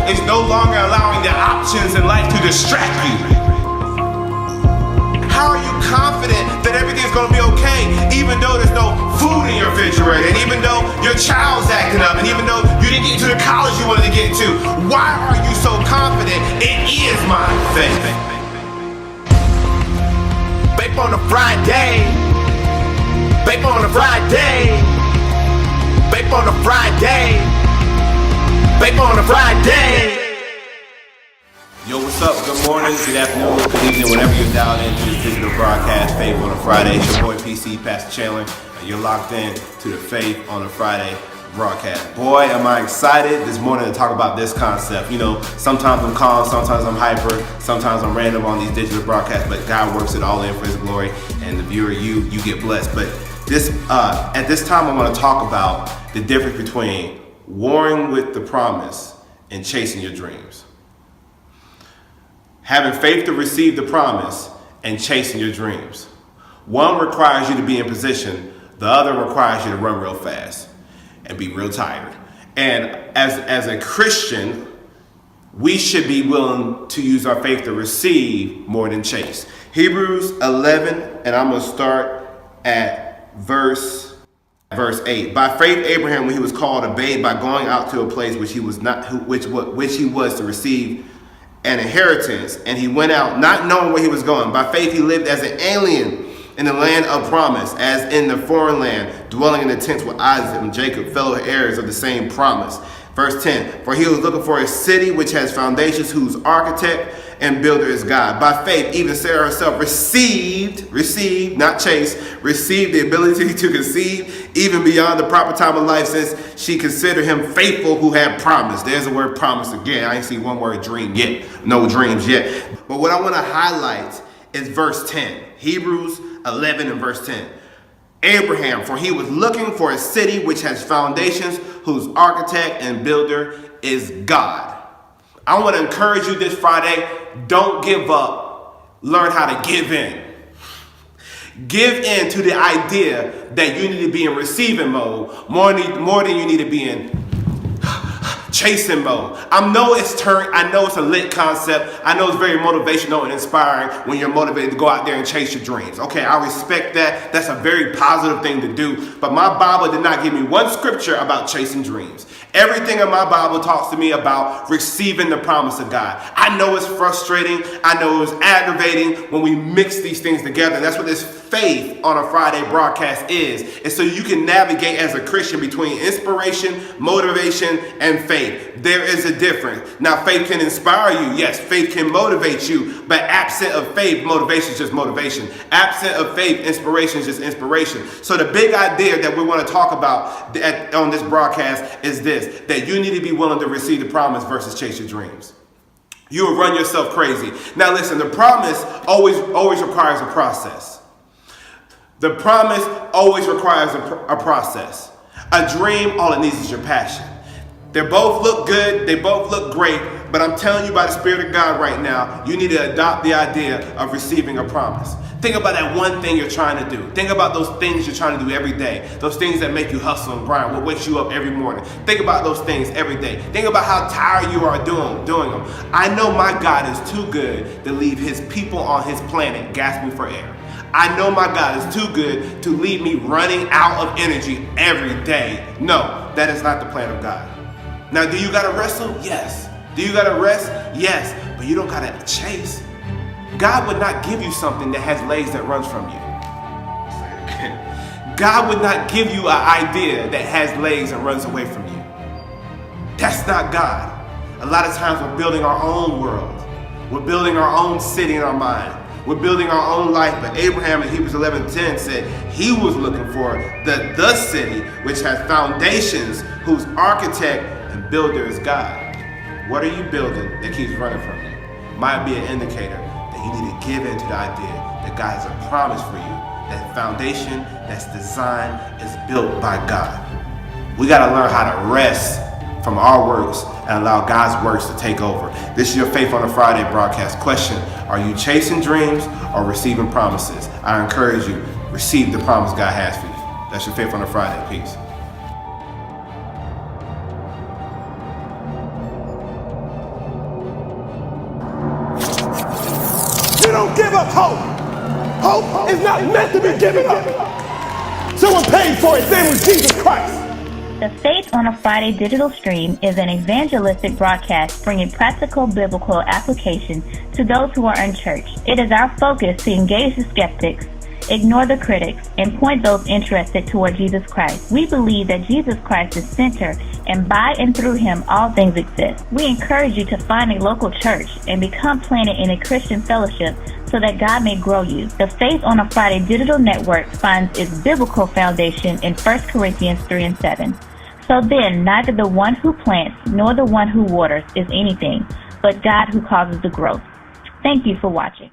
is no longer allowing the options in life to distract you? How are you confident that everything's gonna be okay, even though there's no food in your refrigerator, and even though your child's acting up, and even though you didn't get to the college you wanted to get to? Why are you so confident? It is my faith. Babe on a Friday. Babe on a Friday. Babe on a Friday. Babe on a Friday. Yo, what's up? Good morning, good afternoon, good evening, whenever you're dialed into this digital broadcast, Faith on a Friday. It's your boy PC, Pastor Chandler, and you're locked in to the Faith on a Friday broadcast. Boy, am I excited this morning to talk about this concept. You know, sometimes I'm calm, sometimes I'm hyper, sometimes I'm random on these digital broadcasts, but God works it all in for His glory, and the viewer, you get blessed. But this, at this time, I want to talk about the difference between warring with the promise and chasing your dreams. Having faith to receive the promise and chasing your dreams. One requires you to be in position, the other requires you to run real fast and be real tired. And as a Christian, we should be willing to use our faith to receive more than chase. Hebrews 11, and I'm going to start at verse 8. By faith, Abraham, when he was called, obeyed by going out to a place which he was to receive an inheritance, and he went out not knowing where he was going. By faith he lived as an alien in the land of promise, as in the foreign land, dwelling in the tents with Isaac and Jacob, fellow heirs of the same promise. Verse 10, for he was looking for a city which has foundations, whose architect and builder is God. By faith, even Sarah herself received, not chased, received the ability to conceive even beyond the proper time of life, since she considered him faithful who had promised. There's the word promise again. I ain't see one word dream yet. No dreams yet. But what I want to highlight is verse 10. Hebrews 11 and verse 10. Abraham, for he was looking for a city which has foundations, whose architect and builder is God. I want to encourage you this Friday, don't give up. Learn how to give in. Give in to the idea that you need to be in receiving mode more than you need to be in chasing mode. I know it's a lit concept. I know it's very motivational and inspiring when you're motivated to go out there and chase your dreams. Okay, I respect that. That's a very positive thing to do. But my Bible did not give me one scripture about chasing dreams. Everything in my Bible talks to me about receiving the promise of God. I know it's frustrating. I know it's aggravating when we mix these things together. And that's what this Faith on a Friday broadcast is. And so you can navigate as a Christian between inspiration, motivation, and faith. There is a difference. Now, faith can inspire you. Yes, faith can motivate you. But absent of faith, motivation is just motivation. Absent of faith, inspiration is just inspiration. So the big idea that we want to talk about on this broadcast is this, that you need to be willing to receive the promise versus chase your dreams. You will run yourself crazy. Now listen, the promise always requires a process. The promise always requires a process. A dream, all it needs is your passion. They both look good, they both look great, but I'm telling you by the Spirit of God right now, you need to adopt the idea of receiving a promise. Think about that one thing you're trying to do. Think about those things you're trying to do every day. Those things that make you hustle and grind, what wakes you up every morning. Think about those things every day. Think about how tired you are doing them. I know my God is too good to leave his people on his planet gasping for air. I know my God is too good to leave me running out of energy every day. No, that is not the plan of God. Now, do you gotta wrestle? Yes. Do you gotta rest? Yes. But you don't gotta chase. God would not give you something that has legs that runs from you. God would not give you an idea that has legs and runs away from you. That's not God. A lot of times we're building our own world. We're building our own city in our mind. We're building our own life. But Abraham in Hebrews 11:10 said he was looking for the city which has foundations, whose architect and builder is God. What are you building that keeps running from you? Might be an indicator that you need to give in to the idea that God has a promise for you. That foundation that's designed is built by God. We got to learn how to rest from our works and allow God's works to take over. This is your Faith on a Friday broadcast. Question, are you chasing dreams or receiving promises? I encourage you, receive the promise God has for you. That's your Faith on a Friday. Peace. up hope. Hope is not meant to be given up. Someone paid for it. His name was Jesus Christ. The Faith on a Friday digital stream is an evangelistic broadcast bringing practical biblical application to those who are unchurched. It is our focus to engage the skeptics, ignore the critics, and point those interested toward Jesus Christ. We believe that Jesus Christ is center, and by and through him all things exist. We encourage you to find a local church and become planted in a Christian fellowship so that God may grow you. The Faith on a Friday digital network finds its biblical foundation in 1 Corinthians 3:7. So then, neither the one who plants nor the one who waters is anything, but God who causes the growth. Thank you for watching.